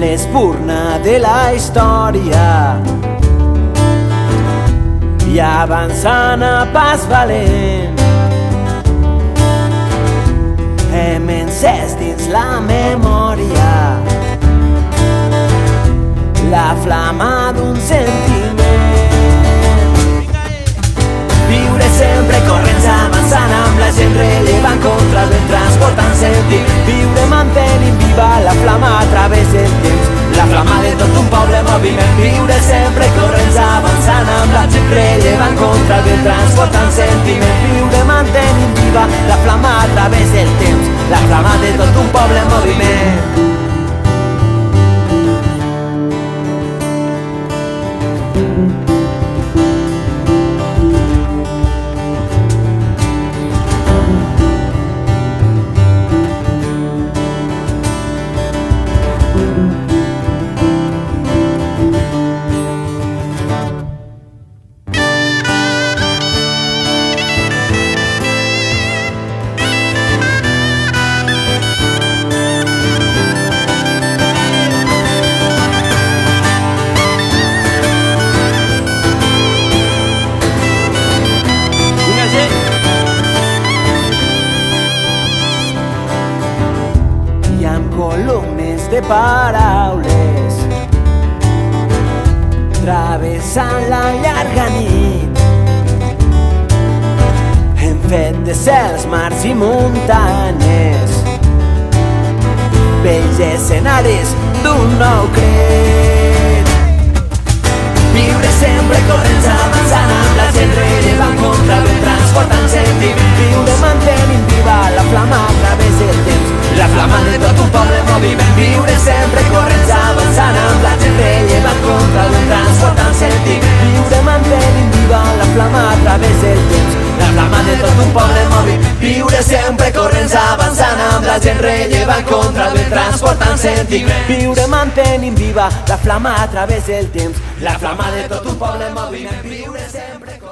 l'espurna de la història i avançant a pas valent hem encès dins la memòria la flama d'un sentiment. Viure sempre corrents avançant amb la gent rellevant contra el vent transportant sentit. Viure mantenint viva la flama a través del temps, la flama de tot un poble en moviment. Viure sempre corrents avançant amb la gent rellevant contra el vent transportant sentiment. Viure mantenint viva la flama a través del temps, la flama de tot un poble en moviment. Columnes de paraules travessant la llarga nit hem fet de cels, mars i muntanyes bells escenaris d'un nou cret. Viure sempre corrents avançant amb la gent rellevant contra el vent transportant sentiment. Viure mantenint viva la flama a través del temps, la flama de tot un poble en moviment. Viure sempre corrents avançant amb la gent rellevant contra el vent transportant sentiment. Viure mantenint viva la flama a través del temps, la flama de tot un poble en moviment. Viure sempre corrents avançant amb la gent rellevant contra el vent transportant sentiment. Viure mantenint viva la flama a través del temps, la flama de tot un poble en moviment. Viure sempre